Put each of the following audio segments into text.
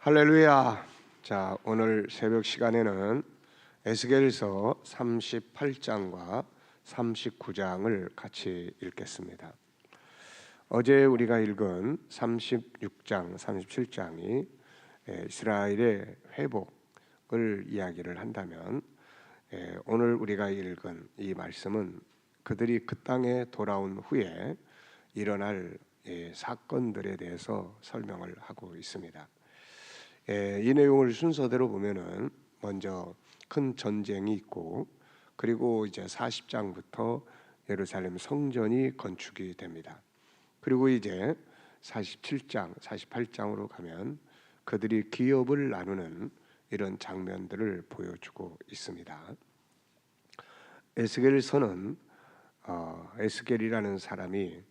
할렐루야. 자, 오늘 새벽 시간에는 에스겔서 38장과 39장을 같이 읽겠습니다. 어제 우리가 읽은 36장, 37장이 이스라엘의 회복을 이야기를 한다면, 오늘 우리가 읽은 이 말씀은 그들이 그 땅에 돌아온 후에 일어날 사건들에 대해서 설명을 하고 있습니다. 이 내용을 순서대로 보면은 먼저 큰 전쟁이 있고, 그리고 이제 40장부터 예루살렘 성전이 건축이 됩니다. 그리고 이제 47장, 48장으로 가면 그들이 기업을 나누는 이런 장면들을 보여주고 있습니다. 에스겔서는 에스겔이라는 사람이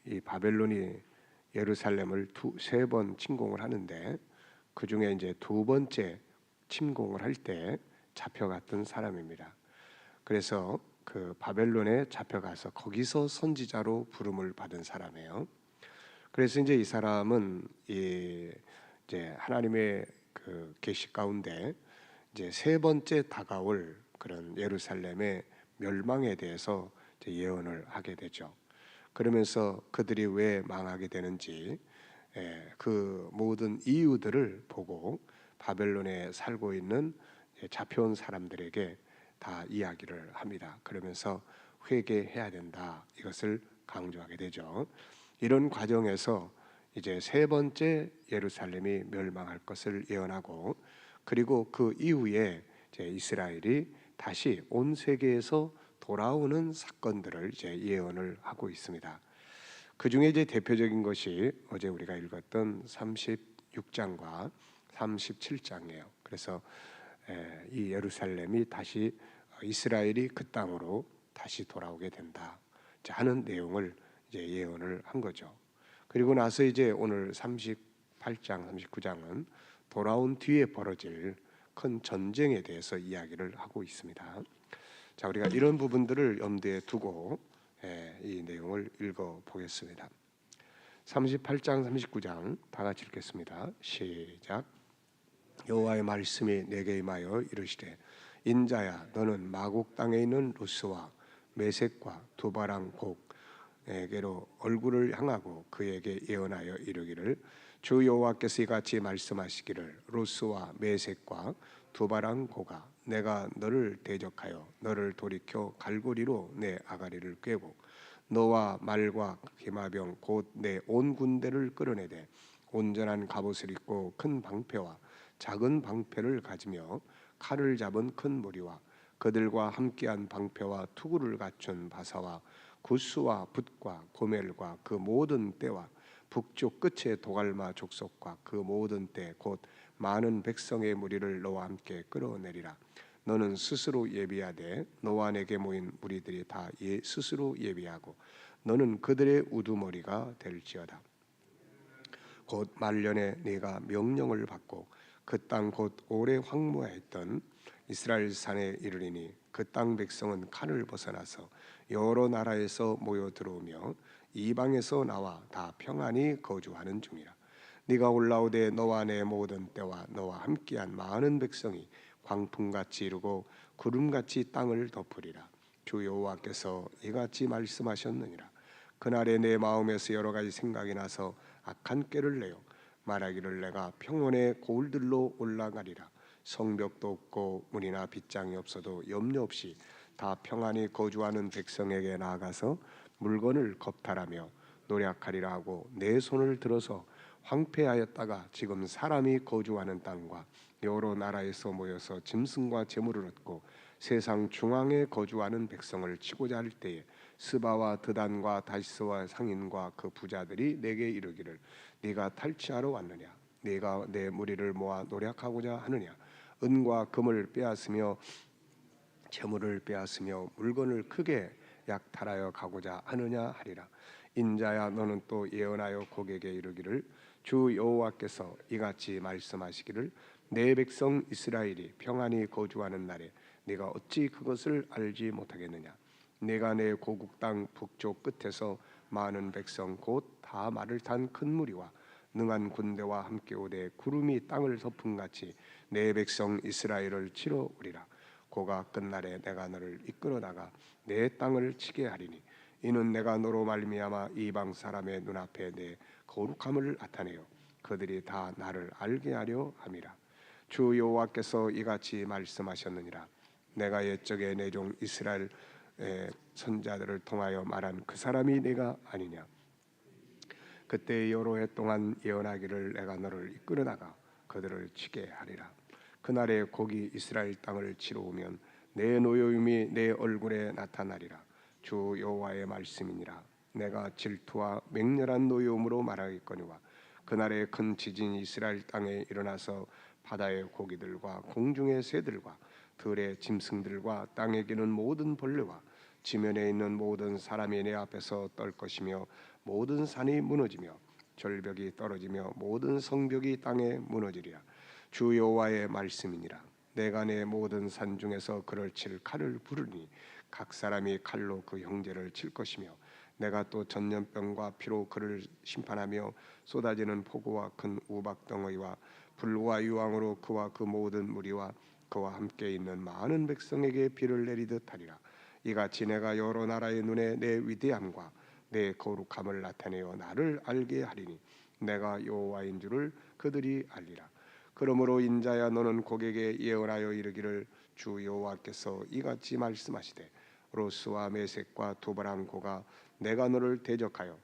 이 바벨론이 예루살렘을 세 번 침공을 하는데, 그 중에 이제 두 번째 침공을 할 때 잡혀갔던 사람입니다. 그래서 그 바벨론에 잡혀가서 거기서 선지자로 부름을 받은 사람이에요. 그래서 이제 이 사람은 이제 하나님의 그 계시 가운데 이제 세 번째 다가올 그런 예루살렘의 멸망에 대해서 이제 예언을 하게 되죠. 그러면서 그들이 왜 망하게 되는지 그 모든 이유들을 보고 바벨론에 살고 있는 잡혀온 사람들에게 다 이야기를 합니다. 그러면서 회개해야 된다, 이것을 강조하게 되죠. 이런 과정에서 이제 세 번째 예루살렘이 멸망할 것을 예언하고, 그리고 그 이후에 이제 이스라엘이 다시 온 세계에서 돌아오는 사건들을 이제 예언을 하고 있습니다. 그 중에 이제 대표적인 것이 어제 우리가 읽었던 36장과 37장이에요. 그래서 이 예루살렘이 다시 이스라엘이 그 땅으로 다시 돌아오게 된다 하는 내용을 이제 예언을 한 거죠. 그리고 나서 이제 오늘 38장, 39장은 돌아온 뒤에 벌어질 큰 전쟁에 대해서 이야기를 하고 있습니다. 자, 우리가 이런 부분들을 염두에 두고 이 내용을 읽어 보겠습니다. 38장, 39장 다 같이 읽겠습니다. 시작. 여호와의 말씀이 내게 임하여 이르시되, 인자야, 너는 마곡 땅에 있는 루스와 메섹과 두바랑 곡에게로 얼굴을 향하고 그에게 예언하여 이르기를, 주 여호와께서 이같이 말씀하시기를, 루스와 메섹과 두바랑 고가, 내가 너를 대적하여 너를 돌이켜 갈고리로 내 아가리를 꿰고 너와 말과 기마병 곧 내 온 군대를 끌어내되 온전한 갑옷을 입고 큰 방패와 작은 방패를 가지며 칼을 잡은 큰 무리와 그들과 함께한 방패와 투구를 갖춘 바사와 구스와 붓과 고멜과 그 모든 떼와 북쪽 끝에 도갈마 족속과 그 모든 때 곧 많은 백성의 무리를 너와 함께 끌어내리라. 너는 스스로 예비하되 너와 내게 모인 무리들이 다 스스로 예비하고 너는 그들의 우두머리가 될지어다. 곧 말년에 네가 명령을 받고 그 땅 곧 오래 황무하였던 이스라엘 산에 이르리니 그 땅 백성은 칼을 벗어나서 여러 나라에서 모여 들어오며 이방에서 나와 다 평안히 거주하는 중이라. 네가 올라오되 너와 내 모든 때와 너와 함께한 많은 백성이 광풍같이 이루고 구름같이 땅을 덮으리라. 주 여호와께서 이같이 말씀하셨느니라. 그날에 내 마음에서 여러 가지 생각이 나서 악한 꾀를 내어 말하기를, 내가 평원의 고을들로 올라가리라. 성벽도 없고 문이나 빗장이 없어도 염려 없이 다 평안히 거주하는 백성에게 나아가서 물건을 겁탈하며 노략하리라 하고 내 손을 들어서 황폐하였다가 지금 사람이 거주하는 땅과 여러 나라에서 모여서 짐승과 재물을 얻고 세상 중앙에 거주하는 백성을 치고자 할 때에 스바와 드단과 다시스와 상인과 그 부자들이 내게 이르기를, 네가 탈취하러 왔느냐? 네가 내 무리를 모아 노략하고자 하느냐? 은과 금을 빼앗으며 재물을 빼앗으며 물건을 크게 약탈하여 가고자 하느냐 하리라. 인자야, 너는 또 예언하여 곡에게 이르기를, 주 여호와께서 이같이 말씀하시기를, 내 백성 이스라엘이 평안히 거주하는 날에 네가 어찌 그것을 알지 못하겠느냐? 내가 내 고국 땅 북쪽 끝에서 많은 백성 곧 다 말을 탄 큰 무리와 능한 군대와 함께 오되 구름이 땅을 덮음같이 내 백성 이스라엘을 치러 오리라. 고가 끝날에 내가 너를 이끌어 나가 내 땅을 치게 하리니 이는 내가 너로 말미암아 이방 사람의 눈앞에 내 거룩함을 나타내어 그들이 다 나를 알게 하려 함이라. 주 여호와께서 이같이 말씀하셨느니라. 내가 옛적에 내 종 이스라엘 선자들을 통하여 말한 그 사람이 내가 아니냐. 그때 여러 해 동안 예언하기를 내가 너를 이끌어 나가 그들을 치게 하리라. 그날에 곡이 이스라엘 땅을 치러 오면 내 노여움이 내 얼굴에 나타나리라. 주 여호와의 말씀이니라. 내가 질투와 맹렬한 노여움으로 말하겠거니와 그날에 큰 지진이 이스라엘 땅에 일어나서 바다의 고기들과 공중의 새들과 들의 짐승들과 땅에 기는 모든 벌레와 지면에 있는 모든 사람이 내 앞에서 떨 것이며 모든 산이 무너지며 절벽이 떨어지며 모든 성벽이 땅에 무너지리라. 주 여호와의 말씀이니라. 내가 내 모든 산 중에서 그를 칠 칼을 부르니 각 사람이 칼로 그 형제를 칠 것이며 내가 또 전염병과 피로 그를 심판하며 쏟아지는 폭우와 큰 우박 덩어리와 불과 유황으로 그와 그 모든 무리와 그와 함께 있는 많은 백성에게 비를 내리듯 하리라. 이같이 내가 여러 나라의 눈에 내 위대함과 내 거룩함을 나타내어 나를 알게 하리니 내가 여호와인 줄을 그들이 알리라. 그러므로 인자야 너는 고객에게 예언하여 이르기를 주 여호와께서 이같이 말씀하시되 로스와 메섹과 두바랑 고가 내가 너를 대적하여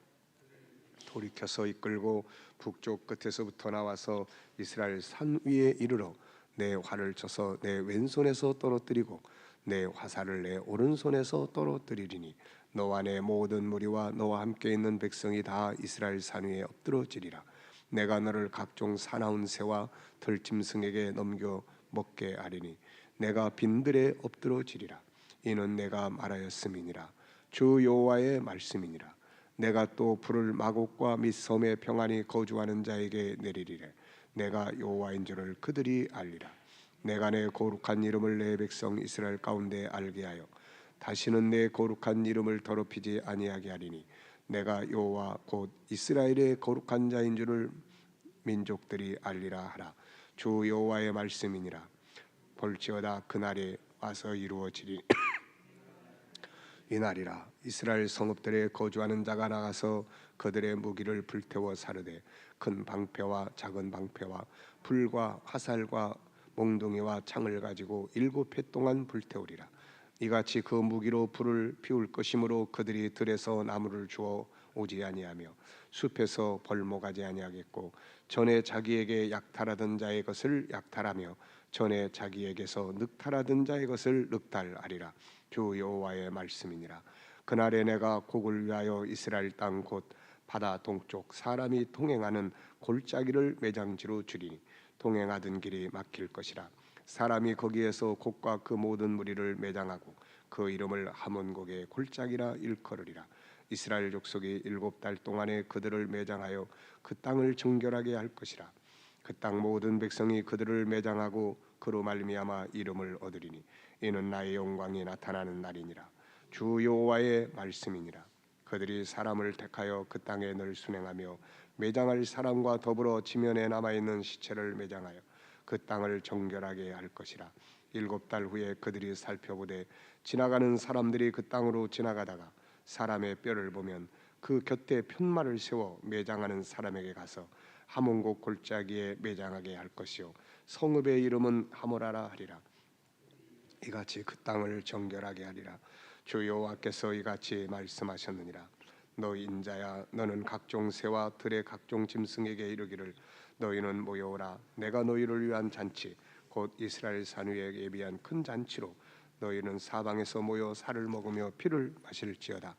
돌이켜서 이끌고 북쪽 끝에서부터 나와서 이스라엘 산 위에 이르러 내 활을 쳐서 내 왼손에서 떨어뜨리고 내 화살을 내 오른손에서 떨어뜨리리니 너와 내 모든 무리와 너와 함께 있는 백성이 다 이스라엘 산 위에 엎드러지리라. 내가 너를 각종 사나운 새와 들짐승에게 넘겨 먹게 하리니 내가 빈들에 엎드러지리라. 이는 내가 말하였음이니라. 주 여호와의 말씀이니라. 내가 또 불을 마곡과 및 섬에 평안히 거주하는 자에게 내리리래. 내가 여호와인 줄을 그들이 알리라. 내가 내 거룩한 이름을 내 백성 이스라엘 가운데 알게 하여 다시는 내 거룩한 이름을 더럽히지 아니하게 하리니 내가 여호와 곧 이스라엘의 거룩한 자인 줄을 민족들이 알리라 하라. 주 여호와의 말씀이니라. 볼지어다 그날에 와서 이루어지리. 이날이라. 이스라엘 성읍들에 거주하는 자가 나가서 그들의 무기를 불태워 사르되 큰 방패와 작은 방패와 불과 화살과 몽둥이와 창을 가지고 7해 동안 불태우리라. 이같이 그 무기로 불을 피울 것이므로 그들이 들에서 나무를 주워 오지 아니하며 숲에서 벌목하지 아니하겠고 전에 자기에게 약탈하던 자의 것을 약탈하며 전에 자기에게서 늑탈하던 자의 것을 늑탈하리라. 주 여호와의 말씀이니라. 그날에 내가 곡을 위하여 이스라엘 땅 곧 바다 동쪽 사람이 통행하는 골짜기를 매장지로 주리니 동행하던 길이 막힐 것이라. 사람이 거기에서 곡과 그 모든 무리를 매장하고 그 이름을 하몬곡의 골짜기라 일컬으리라. 이스라엘 족속이 7달 동안에 그들을 매장하여 그 땅을 정결하게 할 것이라. 그 땅 모든 백성이 그들을 매장하고 그로 말미암아 이름을 얻으리니 이는 나의 영광이 나타나는 날이니라. 주 여호와의 말씀이니라. 그들이 사람을 택하여 그 땅에 늘 순행하며 매장할 사람과 더불어 지면에 남아있는 시체를 매장하여 그 땅을 정결하게 할 것이라. 7달 후에 그들이 살펴보되 지나가는 사람들이 그 땅으로 지나가다가 사람의 뼈를 보면 그 곁에 편말을 세워 매장하는 사람에게 가서 하몬곡 골짜기에 매장하게 할 것이요 성읍의 이름은 하모라라 하리라. 이같이 그 땅을 정결하게 하리라. 주 여호와께서 이같이 말씀하셨느니라. 너 인자야 너는 각종 새와 들의 각종 짐승에게 이르기를 너희는 모여오라. 내가 너희를 위한 잔치 곧 이스라엘 산 위에 예비한 큰 잔치로 너희는 사방에서 모여 살을 먹으며 피를 마실지어다.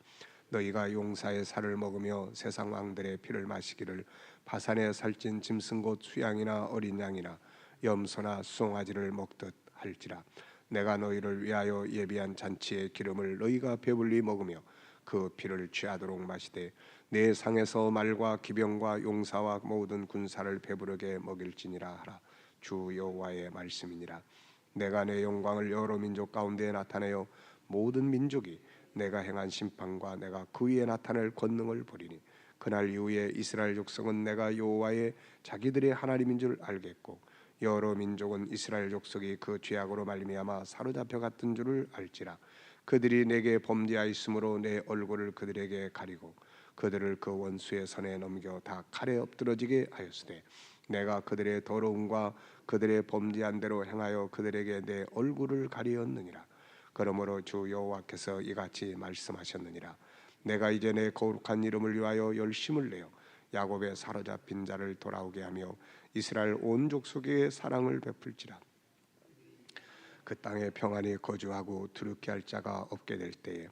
너희가 용사의 살을 먹으며 세상 왕들의 피를 마시기를 바산에 살찐 짐승 곧 수양이나 어린 양이나 염소나 수송아지를 먹듯 할지라. 내가 너희를 위하여 예비한 잔치의 기름을 너희가 배불리 먹으며 그 피를 취하도록 마시되 내 상에서 말과 기병과 용사와 모든 군사를 배부르게 먹일지니라 하라. 주 여호와의 말씀이니라. 내가 내 영광을 여러 민족 가운데 나타내어 모든 민족이 내가 행한 심판과 내가 그 위에 나타낼 권능을 보리니 그날 이후에 이스라엘 족속은 내가 여호와의 자기들의 하나님인 줄 알겠고 여러 민족은 이스라엘 족속이 그 죄악으로 말미암아 사로잡혀 갔던 줄을 알지라. 그들이 내게 범죄하였으므로 내 얼굴을 그들에게 가리고 그들을 그 원수의 손에 넘겨 다 칼에 엎드러지게 하였으되 내가 그들의 더러움과 그들의 범죄한 대로 행하여 그들에게 내 얼굴을 가리었느니라. 그러므로 주 여호와께서 이같이 말씀하셨느니라. 내가 이제 내 거룩한 이름을 위하여 열심을 내어 야곱의 사로잡힌 자를 돌아오게 하며 이스라엘 온 족속에게 사랑을 베풀지라. 그 땅에 평안히 거주하고 두렵게 할 자가 없게 될 때에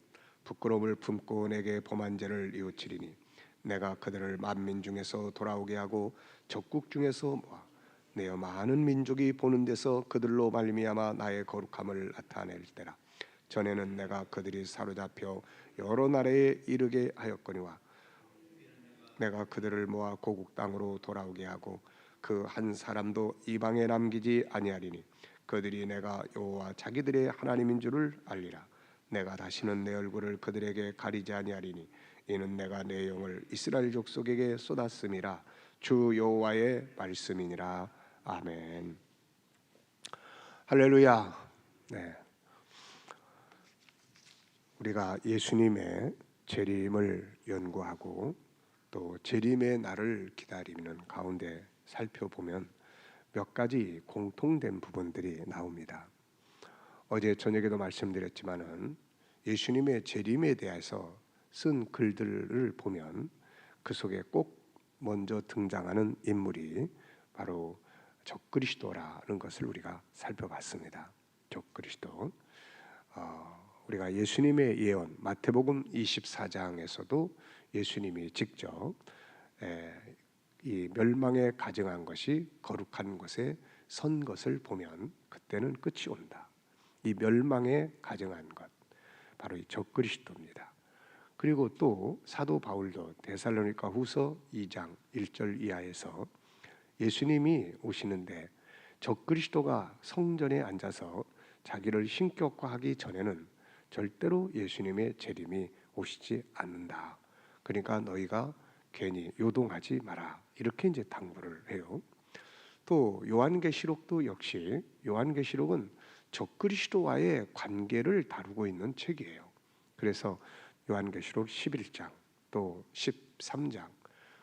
부끄러움을 품고 내게 범한 죄를 이웃치리니 내가 그들을 만민 중에서 돌아오게 하고 적국 중에서 모아 내어 많은 민족이 보는 데서 그들로 말미암아 나의 거룩함을 나타낼 때라. 전에는 내가 그들이 사로잡혀 여러 나라에 이르게 하였거니와 내가 그들을 모아 고국 땅으로 돌아오게 하고 그 한 사람도 이방에 남기지 아니하리니 그들이 내가 여호와 자기들의 하나님인 줄을 알리라. 내가 다시는 내 얼굴을 그들에게 가리지 아니하리니 이는 내가 내 영을 이스라엘 족속에게 쏟았음이라. 주 여호와의 말씀이니라. 아멘. 할렐루야. 네. 우리가 예수님의 재림을 연구하고 또 재림의 날을 기다리는 가운데 살펴보면 몇 가지 공통된 부분들이 나옵니다. 어제 저녁에도 말씀드렸지만은 예수님의 재림에 대해서 쓴 글들을 보면 그 속에 꼭 먼저 등장하는 인물이 바로 적그리스도라는 것을 우리가 살펴봤습니다. 적그리스도. 우리가 예수님의 예언 마태복음 24장에서도 예수님이 직접 이 멸망에 가증한 것이 거룩한 곳에 선 것을 보면 그때는 끝이 온다. 이 멸망에 가증한 것 바로 이 적그리스도입니다. 그리고 또 사도 바울도 데살로니가 후서 2장 1절 이하에서 예수님이 오시는데 적그리스도가 성전에 앉아서 자기를 신격화하기 전에는 절대로 예수님의 재림이 오시지 않는다. 그러니까 너희가 괜히 요동하지 마라. 이렇게 이제 당부를 해요. 또 요한계시록도 역시 요한계시록은 적그리스도와의 관계를 다루고 있는 책이에요. 그래서 요한계시록 11장 또 13장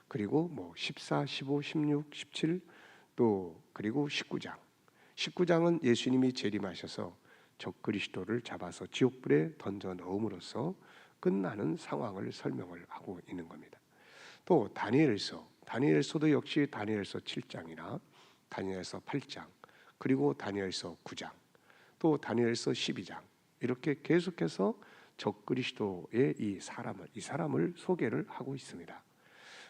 그리고 14, 15, 16, 17 또 그리고 19장 19장은 예수님이 재림하셔서 적그리스도를 잡아서 지옥불에 던져 넣음으로써 끝나는 상황을 설명을 하고 있는 겁니다. 또 다니엘서도 역시 다니엘서 7장이나 다니엘서 8장 그리고 다니엘서 9장 또 다니엘서 12장 이렇게 계속해서 적그리스도의 이 사람을 소개를 하고 있습니다.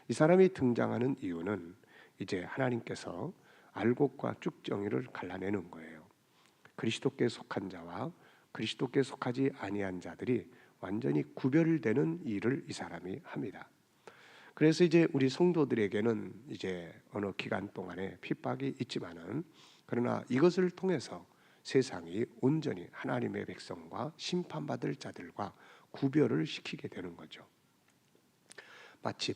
이 사람이 등장하는 이유는 이제 하나님께서 알곡과 쭉정이를 갈라내는 거예요. 그리스도께 속한 자와 그리스도께 속하지 아니한 자들이 완전히 구별되는 일을 이 사람이 합니다. 그래서 이제 우리 성도들에게는 이제 어느 기간 동안에 핍박이 있지만은 그러나 이것을 통해서 세상이 온전히 하나님의 백성과 심판받을 자들과 구별을 시키게 되는 거죠. 마치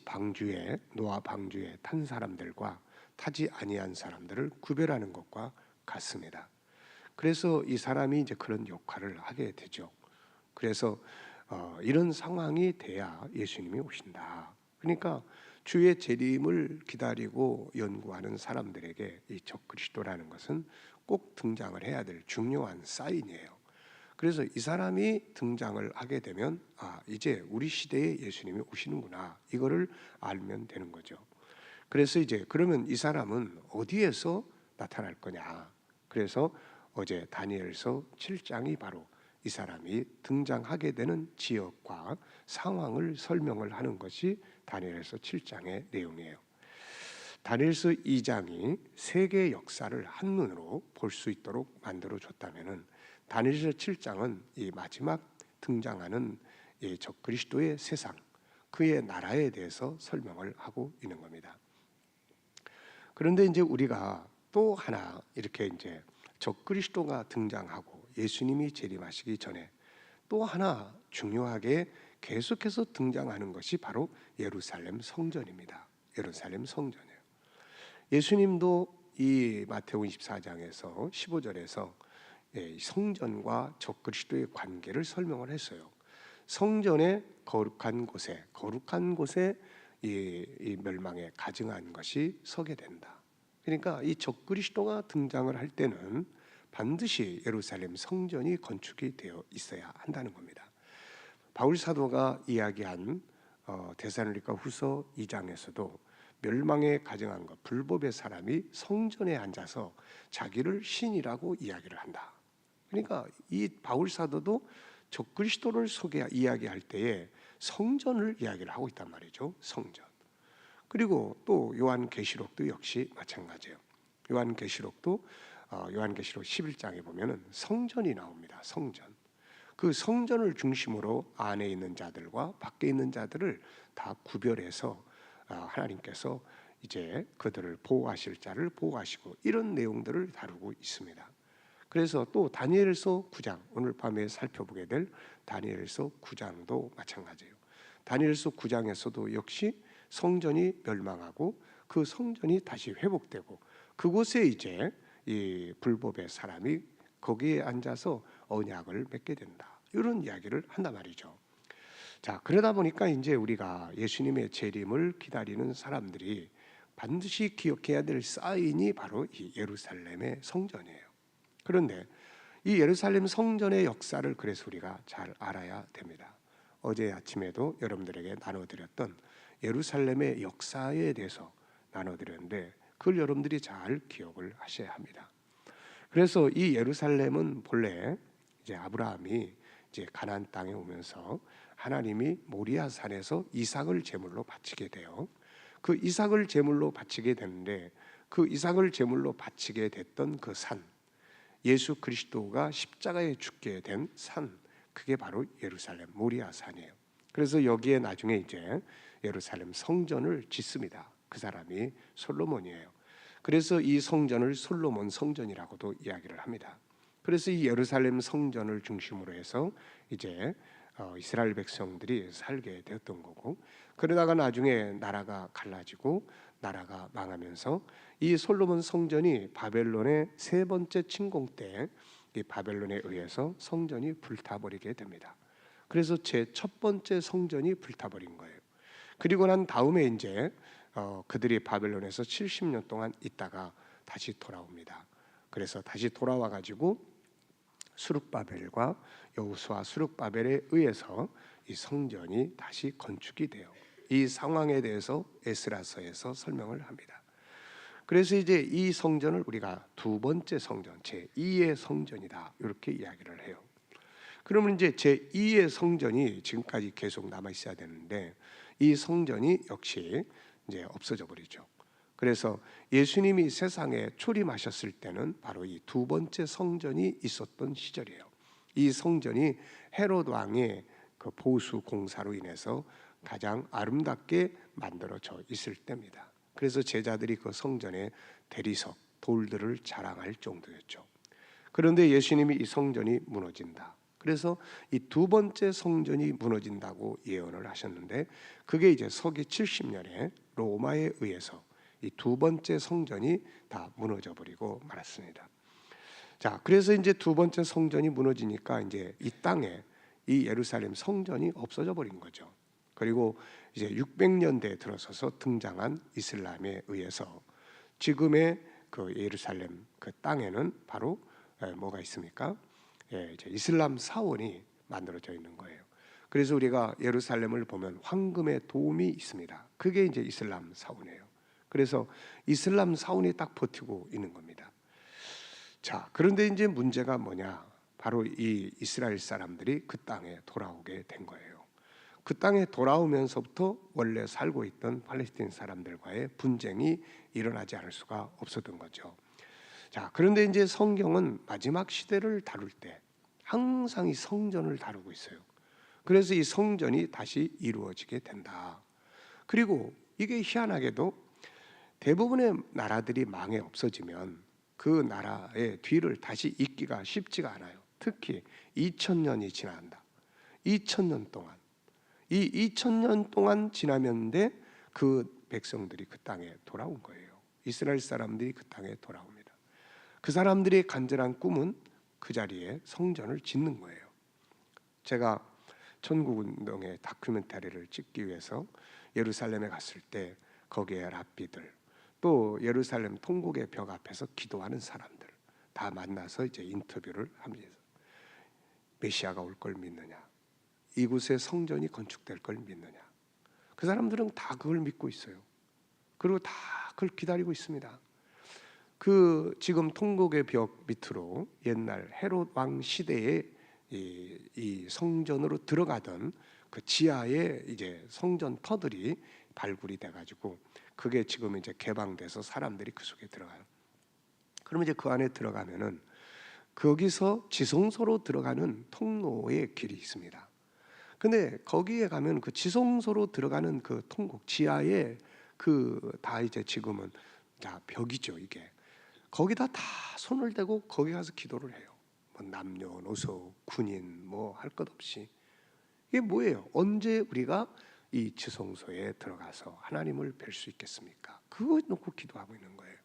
노아 방주에 탄 사람들과 타지 아니한 사람들을 구별하는 것과 같습니다. 그래서 이 사람이 이제 그런 역할을 하게 되죠. 그래서 이런 상황이 돼야 예수님이 오신다. 그러니까 주의 재림을 기다리고 연구하는 사람들에게 이 적그리스도라는 것은 꼭 등장을 해야 될 중요한 사인이에요. 그래서 이 사람이 등장을 하게 되면 이제 우리 시대에 예수님이 오시는구나 이거를 알면 되는 거죠. 그래서 이제 그러면 이 사람은 어디에서 나타날 거냐. 그래서 어제 다니엘서 7장이 바로 이 사람이 등장하게 되는 지역과 상황을 설명을 하는 것이 다니엘서 7장의 내용이에요. 다니엘서 2장이 세계 역사를 한눈으로 볼 수 있도록 만들어줬다면 다니엘서 7장은 이 마지막 등장하는 이 적그리스도의 세상, 그의 나라에 대해서 설명을 하고 있는 겁니다. 그런데 이제 우리가 또 하나 이렇게 이제 적그리스도가 등장하고 예수님이 재림하시기 전에 또 하나 중요하게 계속해서 등장하는 것이 바로 예루살렘 성전입니다. 예루살렘 성전이에요. 예수님도 이 마태복음 24장에서 15절에서 성전과 적그리스도의 관계를 설명을 했어요. 성전의 거룩한 곳에 이 멸망에 가증한 것이 서게 된다. 그러니까 이 적그리스도가 등장을 할 때는 반드시 예루살렘 성전이 건축이 되어 있어야 한다는 겁니다. 바울 사도가 이야기한 데살로니가 후서 2장에서도 멸망에 가증한 것, 불법의 사람이 성전에 앉아서 자기를 신이라고 이야기를 한다. 그러니까 이 바울 사도도 적그리스도를 이야기할 때에 성전을 이야기를 하고 있단 말이죠. 성전. 그리고 또 요한계시록도 역시 마찬가지예요. 요한계시록 11장에 보면은 성전이 나옵니다. 성전. 그 성전을 중심으로 안에 있는 자들과 밖에 있는 자들을 다 구별해서 하나님께서 이제 그들을 보호하실 자를 보호하시고 이런 내용들을 다루고 있습니다. 그래서 또 다니엘서 9장, 오늘 밤에 살펴보게 될 다니엘서 9장도 마찬가지예요. 다니엘서 9장에서도 역시 성전이 멸망하고 그 성전이 다시 회복되고 그곳에 이제 이 불법의 사람이 거기에 앉아서 언약을 맺게 된다. 이런 이야기를 한단 말이죠. 자, 그러다 보니까 이제 우리가 예수님의 재림을 기다리는 사람들이 반드시 기억해야 될 사인이 바로 이 예루살렘의 성전이에요. 그런데 이 예루살렘 성전의 역사를 그래서 우리가 잘 알아야 됩니다. 어제 아침에도 여러분들에게 나눠드렸던 예루살렘의 역사에 대해서 나눠드렸는데 그걸 여러분들이 잘 기억을 하셔야 합니다. 그래서 이 예루살렘은 본래 이제 아브라함이 이제 가나안 땅에 오면서 하나님이 모리아 산에서 이삭을 제물로 바치게 돼요. 그 이삭을 제물로 바치게 되는데 그 이삭을 제물로 바치게 됐던 그 산, 예수 그리스도가 십자가에 죽게 된 산, 그게 바로 예루살렘 모리아 산이에요. 그래서 여기에 나중에 이제 예루살렘 성전을 짓습니다. 그 사람이 솔로몬이에요. 그래서 이 성전을 솔로몬 성전이라고도 이야기를 합니다. 그래서 이 예루살렘 성전을 중심으로 해서 이제 이스라엘 백성들이 살게 되었던 거고, 그러다가 나중에 나라가 갈라지고 나라가 망하면서 이 솔로몬 성전이 바벨론의 세 번째 침공 때 이 바벨론에 의해서 성전이 불타버리게 됩니다. 그래서 제 첫 번째 성전이 불타버린 거예요. 그리고 난 다음에 이제 그들이 바벨론에서 70년 동안 있다가 다시 돌아옵니다. 그래서 다시 돌아와 가지고 수룹바벨과 여호수아 수룹바벨에 의해서 이 성전이 다시 건축이 돼요. 이 상황에 대해서 에스라서에서 설명을 합니다. 그래서 이제 이 성전을 우리가 두 번째 성전, 제2의 성전이다 이렇게 이야기를 해요. 그러면 이제 제2의 성전이 지금까지 계속 남아 있어야 되는데 이 성전이 역시 이제 없어져 버리죠. 그래서 예수님이 세상에 초림하셨을 때는 바로 이 두 번째 성전이 있었던 시절이에요. 이 성전이 헤롯 왕의 그 보수 공사로 인해서 가장 아름답게 만들어져 있을 때입니다. 그래서 제자들이 그 성전의 대리석, 돌들을 자랑할 정도였죠. 그런데 예수님이 이 성전이 무너진다. 그래서 이 두 번째 성전이 무너진다고 예언을 하셨는데 그게 이제 서기 70년에 로마에 의해서 이 두 번째 성전이 다 무너져 버리고 말았습니다. 자, 그래서 이제 두 번째 성전이 무너지니까 이제 이 땅에 이 예루살렘 성전이 없어져 버린 거죠. 그리고 이제 600년대에 들어서서 등장한 이슬람에 의해서 지금의 그 예루살렘 그 땅에는 바로 뭐가 있습니까? 이제 이슬람 사원이 만들어져 있는 거예요. 그래서 우리가 예루살렘을 보면 황금의 돔이 있습니다. 그게 이제 이슬람 사원이에요. 그래서 이슬람 사원이 딱 버티고 있는 겁니다. 자, 그런데 이제 문제가 뭐냐? 바로 이 이스라엘 사람들이 그 땅에 돌아오게 된 거예요. 그 땅에 돌아오면서부터 원래 살고 있던 팔레스타인 사람들과의 분쟁이 일어나지 않을 수가 없었던 거죠. 자, 그런데 이제 성경은 마지막 시대를 다룰 때 항상 이 성전을 다루고 있어요. 그래서 이 성전이 다시 이루어지게 된다. 그리고 이게 희한하게도 대부분의 나라들이 망해 없어지면 그 나라의 뒤를 다시 잇기가 쉽지가 않아요. 특히 2000년이 지난다. 2000년 동안 이 2000년 동안 지나면데 그 백성들이 그 땅에 돌아온 거예요. 이스라엘 사람들이 그 땅에 돌아옵니다. 그 사람들의 간절한 꿈은 그 자리에 성전을 짓는 거예요. 제가 천국운동의 다큐멘터리를 찍기 위해서 예루살렘에 갔을 때 거기에 랍비들, 또 예루살렘 통곡의 벽 앞에서 기도하는 사람들 다 만나서 이제 인터뷰를 합니다. 메시아가 올 걸 믿느냐, 이곳에 성전이 건축될 걸 믿느냐. 그 사람들은 다 그걸 믿고 있어요. 그리고 다 그걸 기다리고 있습니다. 그 지금 통곡의 벽 밑으로 옛날 헤롯 왕 시대에 이 성전으로 들어가던 그 지하에 이제 성전 터들이 발굴이 돼가지고 그게 지금 이제 개방돼서 사람들이 그 속에 들어가요. 그러면 이제 그 안에 들어가면은 거기서 지성소로 들어가는 통로의 길이 있습니다. 근데 거기에 가면 그 지성소로 들어가는 그 통곡 지하에 그 다 이제 지금은 자 벽이죠 이게. 거기다 다 손을 대고 거기 가서 기도를 해요. 뭐 남녀노소 군인 뭐 할 것 없이. 이게 뭐예요? 언제 우리가 이 지성소에 들어가서 하나님을 뵐 수 있겠습니까? 그거 놓고 기도하고 있는 거예요.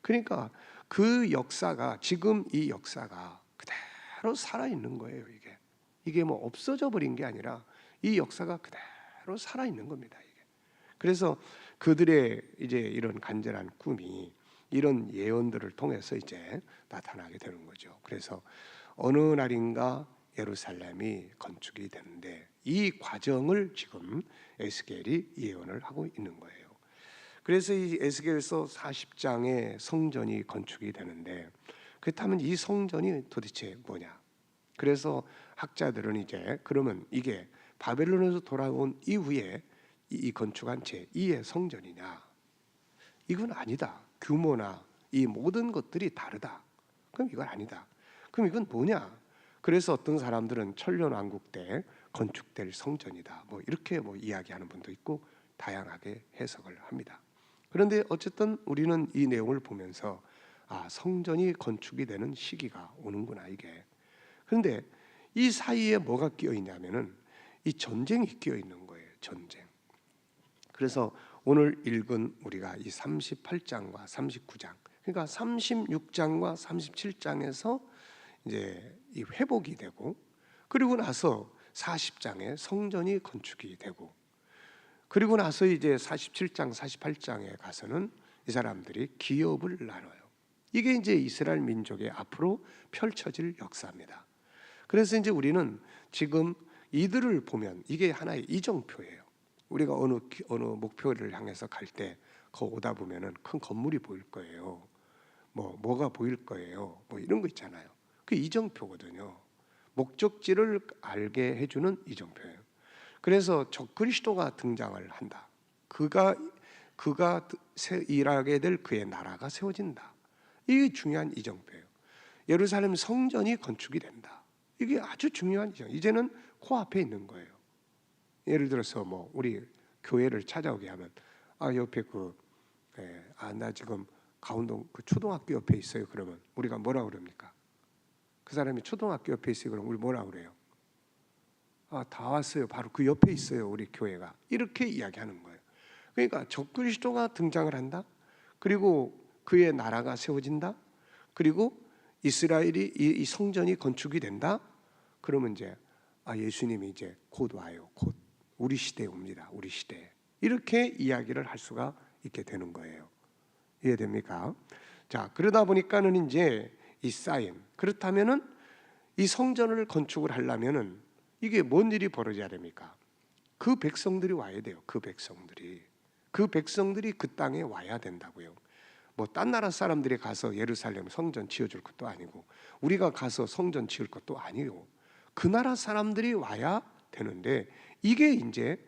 그러니까 그 역사가 지금 이 역사가 그대로 살아 있는 거예요. 이게 뭐 없어져 버린 게 아니라 이 역사가 그대로 살아 있는 겁니다. 이게. 그래서 그들의 이제 이런 간절한 꿈이 이런 예언들을 통해서 이제 나타나게 되는 거죠. 그래서 어느 날인가 예루살렘이 건축이 되는데 이 과정을 지금 에스겔이 예언을 하고 있는 거예요. 그래서 이 에스겔서 40장의 성전이 건축이 되는데 그렇다면 이 성전이 도대체 뭐냐? 그래서 학자들은 이제 그러면 이게 바벨론에서 돌아온 이후에 이 건축한 제2의 성전이냐? 이건 아니다. 규모나 이 모든 것들이 다르다. 그럼 이건 아니다. 그럼 이건 뭐냐? 그래서 어떤 사람들은 천년왕국 때 건축될 성전이다. 뭐 이렇게 뭐 이야기하는 분도 있고 다양하게 해석을 합니다. 그런데 어쨌든 우리는 이 내용을 보면서 아, 성전이 건축이 되는 시기가 오는구나 이게. 그런데 이 사이에 뭐가 끼어 있냐면은 이 전쟁이 끼어 있는 거예요. 전쟁. 그래서 오늘 읽은 우리가 이 38장과 39장, 그러니까 36장과 37장에서 이제 이 회복이 되고, 그리고 나서 40장에 성전이 건축이 되고, 그리고 나서 이제 47장, 48장에 가서는 이 사람들이 기업을 나눠요. 이게 이제 이스라엘 민족의 앞으로 펼쳐질 역사입니다. 그래서 이제 우리는 지금 이들을 보면 이게 하나의 이정표예요. 우리가 어느 목표를 향해서 갈 때 거 오다 보면은 큰 건물이 보일 거예요. 뭐가 보일 거예요. 뭐 이런 거 있잖아요. 그 이정표거든요. 목적지를 알게 해주는 이정표예요. 그래서 적그리스도가 등장을 한다. 그가 일하게 될 그의 나라가 세워진다. 이게 중요한 이정표예요. 예루살렘 성전이 건축이 된다. 이게 아주 중요한 이정. 이제는 코앞에 있는 거예요. 예를 들어서 뭐 우리 교회를 찾아오게 하면 아 옆에 나 지금 가운동 그 초등학교 옆에 있어요. 그러면 우리가 뭐라 그럽니까? 그 사람이 초등학교 옆에 있어요. 그럼 우리 뭐라 그래요? 아, 다 왔어요. 바로 그 옆에 있어요. 우리 교회가. 이렇게 이야기하는 거예요. 그러니까 적그리스도가 등장을 한다. 그리고 그의 나라가 세워진다. 그리고 이스라엘이 이 성전이 건축이 된다. 그러면 이제 예수님이 이제 곧 와요. 곧 우리 시대에 옵니다. 우리 시대에. 이렇게 이야기를 할 수가 있게 되는 거예요. 이해됩니까? 자, 그러다 보니까는 이제 이 사인. 그렇다면은 이 성전을 건축을 하려면은 이게 뭔 일이 벌어져야 됩니까? 그 백성들이 와야 돼요. 그 백성들이 그 땅에 와야 된다고요. 뭐 딴 나라 사람들이 가서 예루살렘 성전 지어줄 것도 아니고 우리가 가서 성전 지을 것도 아니고 그 나라 사람들이 와야 되는데 이게 이제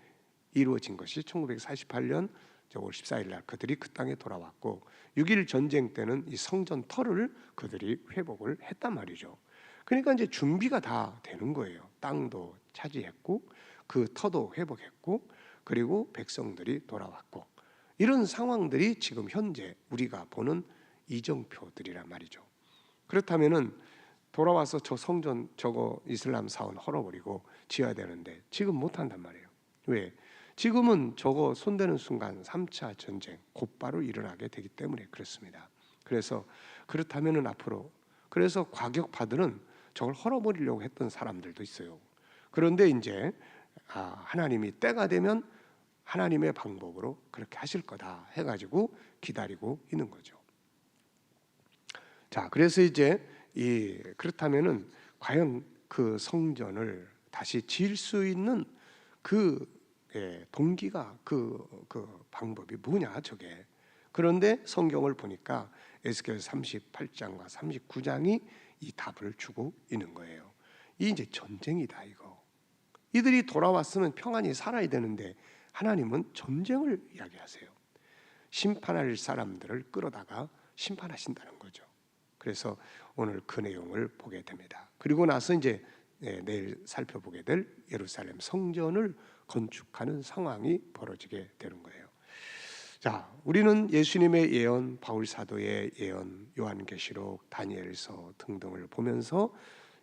이루어진 것이 1948년 5월 14일 날 그들이 그 땅에 돌아왔고 6.1 전쟁 때는 이 성전 터를 그들이 회복을 했단 말이죠. 그러니까 이제 준비가 다 되는 거예요. 땅도 차지했고 그 터도 회복했고 그리고 백성들이 돌아왔고 이런 상황들이 지금 현재 우리가 보는 이정표들이란 말이죠. 그렇다면은 돌아와서 저 성전 저거 이슬람 사원 헐어버리고 지어야 되는데 지금 못 한단 말이에요. 왜? 지금은 저거 손대는 순간 3차 전쟁 곧바로 일어나게 되기 때문에 그렇습니다. 그래서 그렇다면은 앞으로 그래서 과격파들은 저걸 헐어버리려고 했던 사람들도 있어요. 그런데 이제 하나님이 때가 되면 하나님의 방법으로 그렇게 하실 거다 해가지고 기다리고 있는 거죠. 자, 그래서 이제 그렇다면은 과연 그 성전을 다시 지을 수 있는 그 동기가 그 방법이 뭐냐 저게. 그런데 성경을 보니까 에스겔 38장과 39장이 이 답을 주고 있는 거예요. 이 이제 전쟁이다 이거. 이들이 돌아왔으면 평안히 살아야 되는데 하나님은 전쟁을 이야기하세요. 심판할 사람들을 끌어다가 심판하신다는 거죠. 그래서 오늘 그 내용을 보게 됩니다. 그리고 나서 이제 내일 살펴보게 될 예루살렘 성전을 건축하는 상황이 벌어지게 되는 거예요. 자, 우리는 예수님의 예언, 바울 사도의 예언, 요한계시록, 다니엘서 등등을 보면서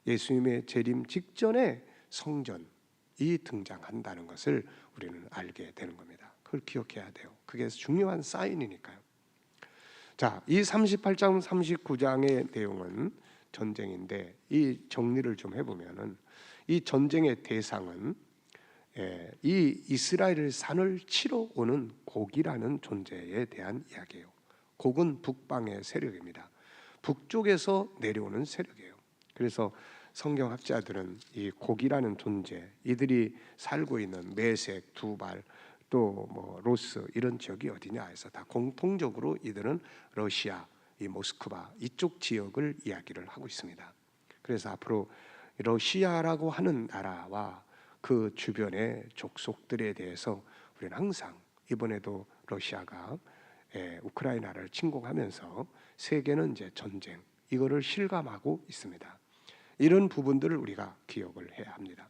예수님의 재림 직전에 성전이 등장한다는 것을 우리는 알게 되는 겁니다. 그걸 기억해야 돼요. 그게 중요한 사인이니까요. 자, 이 38장 39장의 내용은 전쟁인데 이 정리를 좀 해보면은 이 전쟁의 대상은 이 이스라엘 산을 치러 오는 곡이라는 존재에 대한 이야기예요. 곡은 북방의 세력입니다. 북쪽에서 내려오는 세력이에요. 그래서 성경학자들은 이 곡이라는 존재, 이들이 살고 있는 메색, 두발, 또 뭐 로스 이런 지역이 어디냐 해서 다 공통적으로 이들은 러시아, 이 모스크바 이쪽 지역을 이야기를 하고 있습니다. 그래서 앞으로 러시아라고 하는 나라와 그 주변의 족속들에 대해서 우리는 항상 이번에도 러시아가 우크라이나를 침공하면서 세계는 이제 전쟁 이거를 실감하고 있습니다. 이런 부분들을 우리가 기억을 해야 합니다.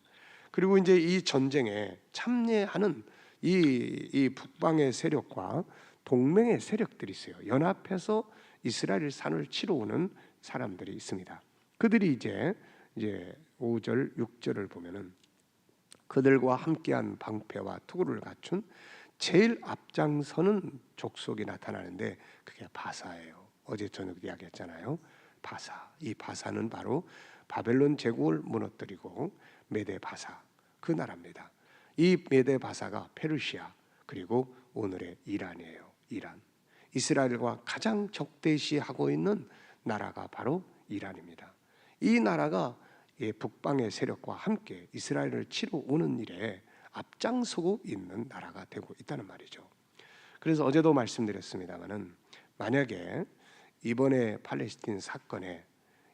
그리고 이제 이 전쟁에 참여하는 이 북방의 세력과 동맹의 세력들이 있어요. 연합해서 이스라엘 산을 치러 오는 사람들이 있습니다. 그들이 이제 5절, 6절을 보면은 그들과 함께한 방패와 투구를 갖춘 제일 앞장서는 족속이 나타나는데 그게 바사예요. 어제 저녁 이야기했잖아요. 바사. 이 바사는 바로 바벨론 제국을 무너뜨리고 메데 바사 그 나라입니다. 이 메데 바사가 페르시아 그리고 오늘의 이란이에요. 이란. 이스라엘과 가장 적대시하고 있는 나라가 바로 이란입니다. 이 나라가 북방의 세력과 함께 이스라엘을 치러 오는 일에 앞장서고 있는 나라가 되고 있다는 말이죠. 그래서 어제도 말씀드렸습니다마는 만약에 이번에 팔레스틴 사건에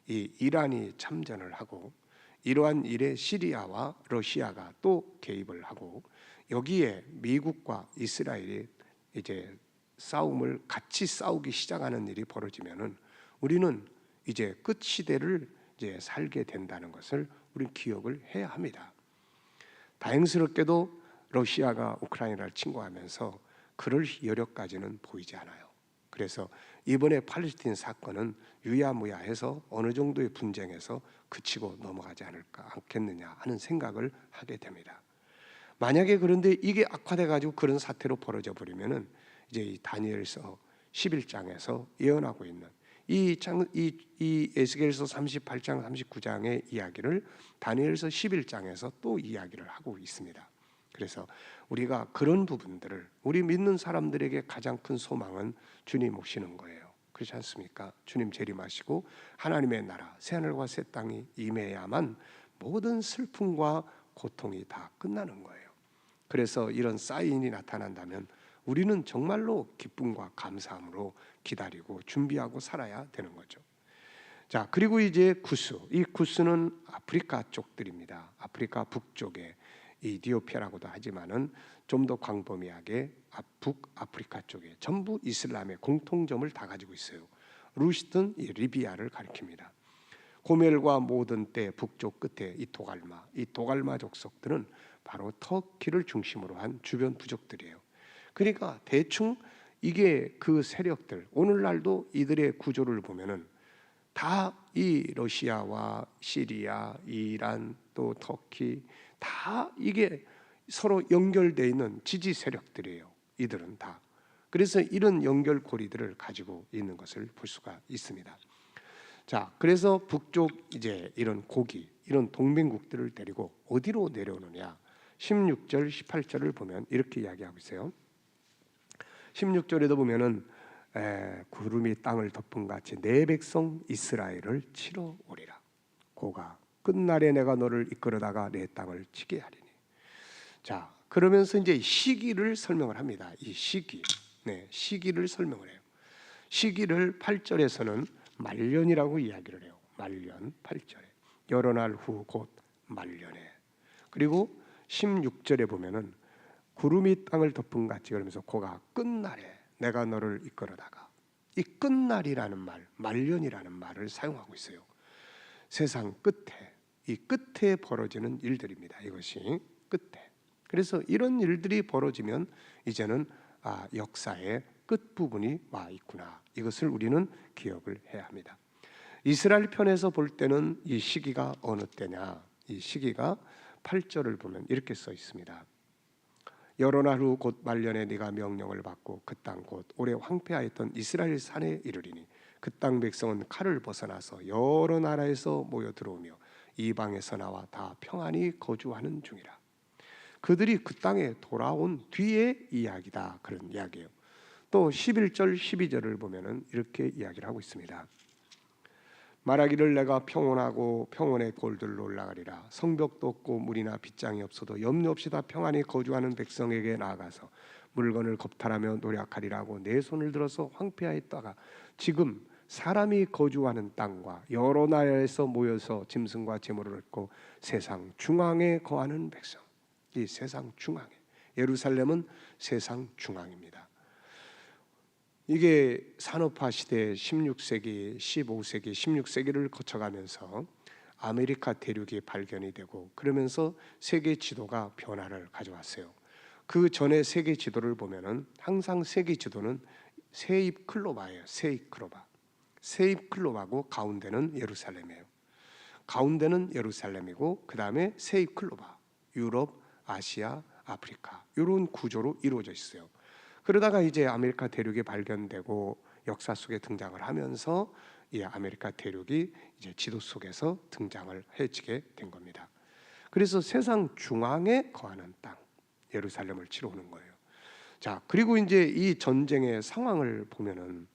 이 이란이 참전을 하고 이러한 일에 시리아와 러시아가 또 개입을 하고 여기에 미국과 이스라엘이 이제 싸움을 같이 싸우기 시작하는 일이 벌어지면은 우리는 이제 끝 시대를 이제 살게 된다는 것을 우리는 기억을 해야 합니다. 다행스럽게도 러시아가 우크라이나를 침공하면서 그럴 여력까지는 보이지 않아요. 그래서 이번에 팔레스틴 사건은 유야무야해서 어느 정도의 분쟁에서 그치고 넘어가지 않겠느냐 하는 생각을 하게 됩니다. 만약에 그런데 이게 악화돼 가지고 그런 사태로 벌어져 버리면은 이제 이 다니엘서 11장에서 예언하고 있는 이 에스겔서 38장 39장의 이야기를 다니엘서 11장에서 또 이야기를 하고 있습니다. 그래서 우리가 그런 부분들을 우리 믿는 사람들에게 가장 큰 소망은 주님 오시는 거예요. 그렇지 않습니까? 주님 재림하시고 하나님의 나라 새하늘과 새 땅이 임해야만 모든 슬픔과 고통이 다 끝나는 거예요. 그래서 이런 사인이 나타난다면 우리는 정말로 기쁨과 감사함으로 기다리고 준비하고 살아야 되는 거죠. 자, 그리고 이제 구스. 이 구스는 아프리카 쪽들입니다. 아프리카 북쪽에 이디오피아라고도 하지만은 좀 더 광범위하게 북아프리카 쪽에 전부 이슬람의 공통점을 다 가지고 있어요. 루시든 이 리비아를 가리킵니다. 고멜과 모든 때 북쪽 끝에 이 도갈마 족속들은 바로 터키를 중심으로 한 주변 부족들이에요. 그러니까 대충 이게 그 세력들 오늘날도 이들의 구조를 보면은 다 이 러시아와 시리아, 이란 또 터키 다 이게 서로 연결되어 있는 지지 세력들이에요. 이들은 다. 그래서 이런 연결고리들을 가지고 있는 것을 볼 수가 있습니다. 자, 그래서 북쪽 이제 이런 고기, 이런 동맹국들을 데리고 어디로 내려오느냐? 16절, 18절을 보면 이렇게 이야기하고 있어요. 16절에도 보면은 구름이 땅을 덮은 같이 내 백성 이스라엘을 치러 오리라. 고가 끝날에 내가 너를 이끌어다가 내 땅을 치게 하리니. 자, 그러면서 이제 시기를 설명을 합니다. 이 시기, 시기를 설명을 해요. 시기를 8절에서는 말년이라고 이야기를 해요. 말년 8절에 여러 날 후 곧 말년에. 그리고 16절에 보면은 구름이 땅을 덮은 같이, 그러면서 고가 끝날에 내가 너를 이끌어다가, 이 끝날이라는 말, 말년이라는 말을 사용하고 있어요. 세상 끝에, 이 끝에 벌어지는 일들입니다. 이것이 끝에. 그래서 이런 일들이 벌어지면 이제는 역사의 끝부분이 와 있구나. 이것을 우리는 기억을 해야 합니다. 이스라엘 편에서 볼 때는 이 시기가 어느 때냐? 이 시기가 8절을 보면 이렇게 써 있습니다. 여러 날 후 곧 말년에 네가 명령을 받고 그 땅 곧 오래 황폐하였던 이스라엘 산에 이르리니 그 땅 백성은 칼을 벗어나서 여러 나라에서 모여 들어오며 이방에서 나와 다 평안히 거주하는 중이라. 그들이 그 땅에 돌아온 뒤의 이야기다. 그런 이야기예요. 또 11절 12절을 보면은 이렇게 이야기를 하고 있습니다. 말하기를 내가 평온하고 평온의 골들로 올라가리라. 성벽도 없고 물이나 빗장이 없어도 염려 없이 다 평안히 거주하는 백성에게 나아가서 물건을 겁탈하며 노력하리라고 내 손을 들어서 황폐하였다가 지금 사람이 거주하는 땅과 여러 나라에서 모여서 짐승과 제물을 얻고 세상 중앙에 거하는 백성. 이 세상 중앙에, 예루살렘은 세상 중앙입니다. 이게 산업화 시대 16세기, 15세기, 16세기를 거쳐가면서 아메리카 대륙이 발견이 되고 그러면서 세계 지도가 변화를 가져왔어요. 그 전에 세계 지도를 보면은 항상 세계 지도는 세입클로바예요. 세입클로바. 세입클로바고 가운데는 예루살렘이에요. 가운데는 예루살렘이고 그 다음에 세입클로바. 유럽, 아시아, 아프리카 이런 구조로 이루어져 있어요. 그러다가 이제 아메리카 대륙이 발견되고 역사 속에 등장을 하면서 이 아메리카 대륙이 이제 지도 속에서 등장을 해지게 된 겁니다. 그래서 세상 중앙에 거하는 땅, 예루살렘을 치러 오는 거예요. 자, 그리고 이제 이 전쟁의 상황을 보면은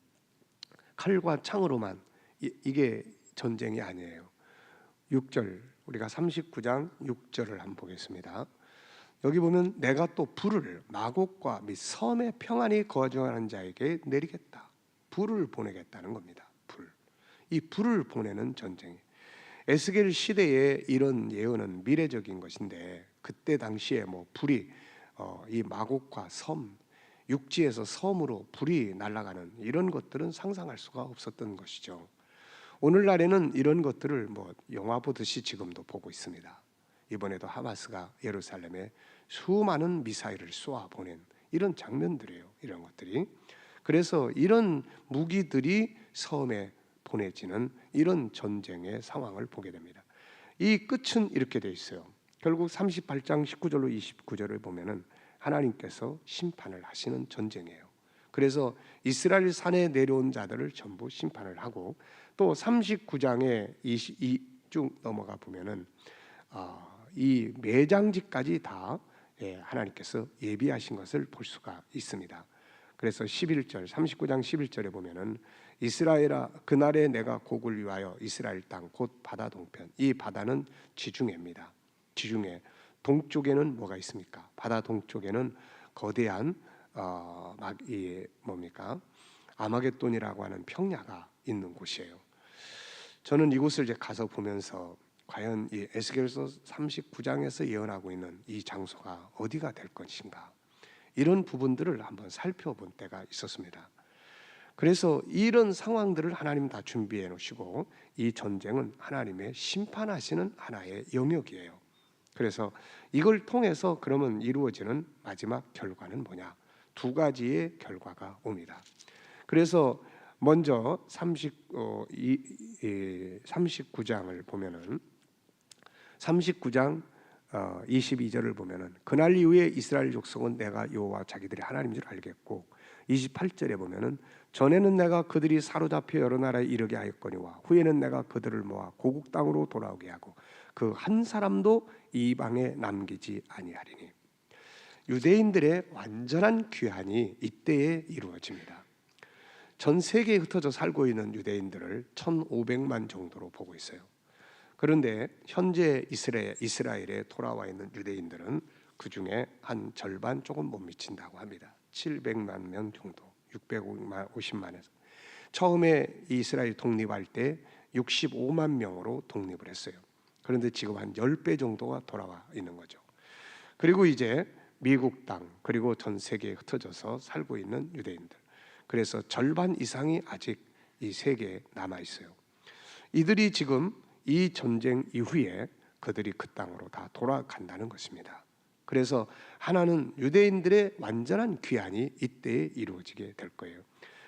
칼과 창으로만 이게 전쟁이 아니에요. 6절, 우리가 39장 6절을 한번 보겠습니다. 여기 보면 내가 또 불을 마곡과 및 섬에 평안히 거주하는 자에게 내리겠다. 불을 보내겠다는 겁니다. 불. 이 불을 보내는 전쟁이. 에스겔 시대에 이런 예언은 미래적인 것인데 그때 당시에 뭐 불이 이 마곡과 섬, 육지에서 섬으로 불이 날아가는 이런 것들은 상상할 수가 없었던 것이죠. 오늘날에는 이런 것들을 뭐 영화 보듯이 지금도 보고 있습니다. 이번에도 하마스가 예루살렘에 수많은 미사일을 쏘아 보낸 이런 장면들이에요. 이런 것들이. 그래서 이런 무기들이 섬에 보내지는 이런 전쟁의 상황을 보게 됩니다. 이 끝은 이렇게 돼 있어요. 결국 38장 19절로 29절을 보면은 하나님께서 심판을 하시는 전쟁이에요. 그래서 이스라엘 산에 내려온 자들을 전부 심판을 하고 또 39장에 쭉 넘어가 보면은 이 매장지까지 다 하나님께서 예비하신 것을 볼 수가 있습니다. 그래서 11절 39장 11절에 보면은 이스라엘아 그날에 내가 곡을 위하여 이스라엘 땅 곧 바다 동편, 이 바다는 지중해입니다. 지중해 동쪽에는 뭐가 있습니까? 바다 동쪽에는 거대한 뭡니까? 아마겟돈이라고 하는 평야가 있는 곳이에요. 저는 이곳을 이제 가서 보면서 과연 이 에스겔서 39장에서 예언하고 있는 이 장소가 어디가 될 것인가, 이런 부분들을 한번 살펴본 때가 있었습니다. 그래서 이런 상황들을 하나님 다 준비해 놓으시고 이 전쟁은 하나님의 심판하시는 하나의 영역이에요. 그래서 이걸 통해서 그러면 이루어지는 마지막 결과는 뭐냐? 두 가지의 결과가 옵니다. 그래서 먼저 39장을 보면은 39장 22절을 보면은 그날 이후에 이스라엘 족속은 내가 여호와 자기들이 하나님인 줄 알겠고, 28절에 보면은 전에는 내가 그들이 사로잡혀 여러 나라에 이르게 하였거니와 후에는 내가 그들을 모아 고국 땅으로 돌아오게 하고 그 한 사람도 이방에 남기지 아니하리니. 유대인들의 완전한 귀환이 이때에 이루어집니다. 전 세계에 흩어져 살고 있는 유대인들을 1,500만 정도로 보고 있어요. 그런데 현재 이스라엘에 돌아와 있는 유대인들은 그 중에 한 절반 조금 못 미친다고 합니다. 700만 명 정도, 650만에서. 처음에 이스라엘 독립할 때 65만 명으로 독립을 했어요. 그런데 지금 한 10배 정도가 돌아와 있는 거죠. 그리고 이제 미국 땅, 그리고 전 세계에 흩어져서 살고 있는 유대인들, 그래서 절반 이상이 아직 이 세계에 남아 있어요. 이들이 지금 이 전쟁 이후에 그들이 그 땅으로 다 돌아간다는 것입니다. 그래서 하나는 유대인들의 완전한 귀환이 이때에 이루어지게 될 거예요.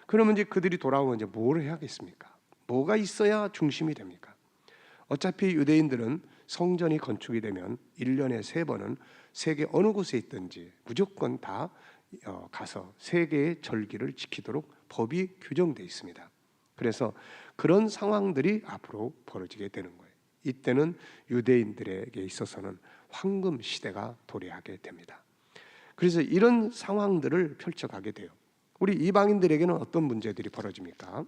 그러면 이제 그들이 돌아오면 이제 뭘 해야겠습니까? 뭐가 있어야 중심이 됩니까? 어차피 유대인들은 성전이 건축이 되면 1년에 3번은 세계 어느 곳에 있든지 무조건 다 가서 세계의 절기를 지키도록 법이 규정되어 있습니다. 그래서 그런 상황들이 앞으로 벌어지게 되는 거예요. 이때는 유대인들에게 있어서는 황금 시대가 도래하게 됩니다. 그래서 이런 상황들을 펼쳐가게 돼요. 우리 이방인들에게는 어떤 문제들이 벌어집니까?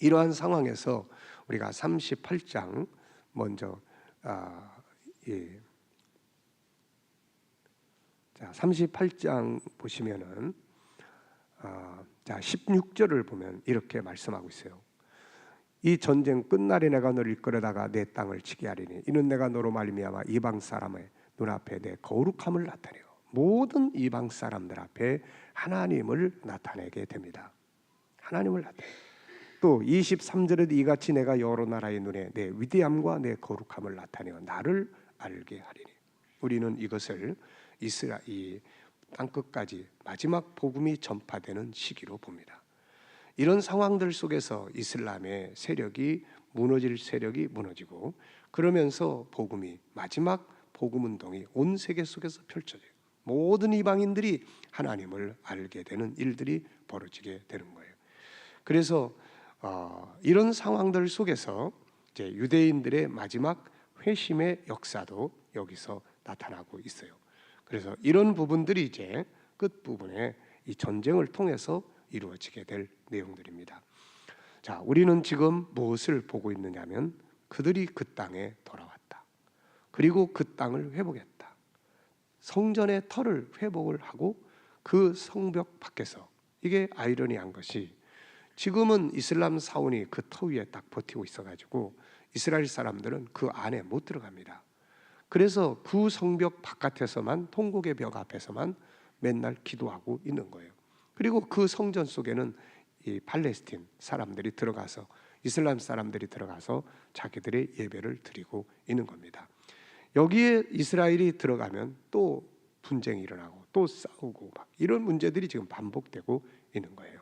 이러한 상황에서 우리가 38장 먼저 38장 보시면은 16절을 보면 이렇게 말씀하고 있어요. 이 전쟁 끝날에 내가 너를 이끌어다가 내 땅을 치게 하리니 이는 내가 너로 말미암아 이방 사람의 눈앞에 내 거룩함을 나타내요. 모든 이방 사람들 앞에 하나님을 나타내게 됩니다. 하나님을 나타내요. 또 23절에도 이같이 내가 여러 나라의 눈에 내 위대함과 내 거룩함을 나타내어 나를 알게 하리니. 우리는 이것을 이스라엘 땅끝까지 마지막 복음이 전파되는 시기로 봅니다. 이런 상황들 속에서 이슬람의 세력이 무너질 세력이 무너지고, 그러면서 복음이 마지막 복음 운동이 온 세계 속에서 펼쳐져요. 모든 이방인들이 하나님을 알게 되는 일들이 벌어지게 되는 거예요. 그래서 이런 상황들 속에서 이제 유대인들의 마지막 회심의 역사도 여기서 나타나고 있어요. 그래서 이런 부분들이 이제 끝 부분에 이 전쟁을 통해서 이루어지게 될 내용들입니다. 자, 우리는 지금 무엇을 보고 있느냐면 그들이 그 땅에 돌아왔다. 그리고 그 땅을 회복했다. 성전의 터를 회복을 하고 그 성벽 밖에서, 이게 아이러니한 것이 지금은 이슬람 사원이 그 터 위에 딱 버티고 있어가지고 이스라엘 사람들은 그 안에 못 들어갑니다. 그래서 그 성벽 바깥에서만, 통곡의 벽 앞에서만 맨날 기도하고 있는 거예요. 그리고 그 성전 속에는 이 팔레스틴 사람들이 들어가서, 이슬람 사람들이 들어가서 자기들의 예배를 드리고 있는 겁니다. 여기에 이스라엘이 들어가면 또 분쟁이 일어나고 또 싸우고 막 이런 문제들이 지금 반복되고 있는 거예요.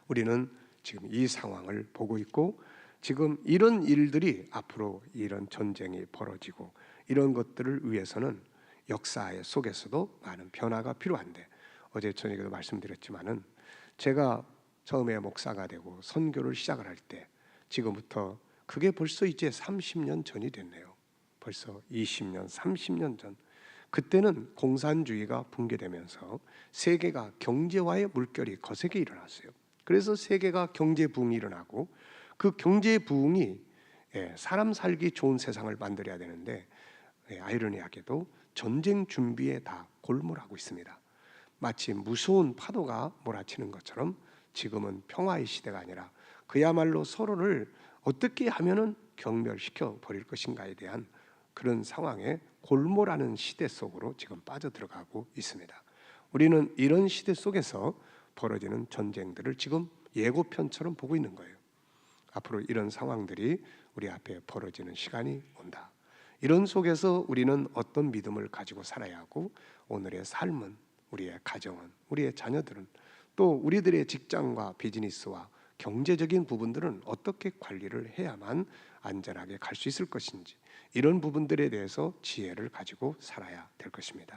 우리는 지금 이 상황을 보고 있고, 지금 이런 일들이 앞으로 이런 전쟁이 벌어지고 이런 것들을 위해서는 역사의 속에서도 많은 변화가 필요한데, 어제 저녁에도 말씀드렸지만은 제가 처음에 목사가 되고 선교를 시작을 할 때, 지금부터 그게 벌써 이제 30년 전이 됐네요. 벌써 20년, 30년 전. 그때는 공산주의가 붕괴되면서 세계가 경제화의 물결이 거세게 일어났어요. 그래서 세계가 경제 부흥이 일어나고, 그 경제 부흥이 사람 살기 좋은 세상을 만들어야 되는데 아이러니하게도 전쟁 준비에 다 골몰하고 있습니다. 마치 무서운 파도가 몰아치는 것처럼 지금은 평화의 시대가 아니라 그야말로 서로를 어떻게 하면은 경멸시켜 버릴 것인가에 대한 그런 상황에 골몰하는 시대 속으로 지금 빠져들어가고 있습니다. 우리는 이런 시대 속에서 벌어지는 전쟁들을 지금 예고편처럼 보고 있는 거예요. 앞으로 이런 상황들이 우리 앞에 벌어지는 시간이 온다. 이런 속에서 우리는 어떤 믿음을 가지고 살아야 하고, 오늘의 삶은, 우리의 가정은, 우리의 자녀들은, 또 우리들의 직장과 비즈니스와 경제적인 부분들은 어떻게 관리를 해야만 안전하게 갈 수 있을 것인지, 이런 부분들에 대해서 지혜를 가지고 살아야 될 것입니다.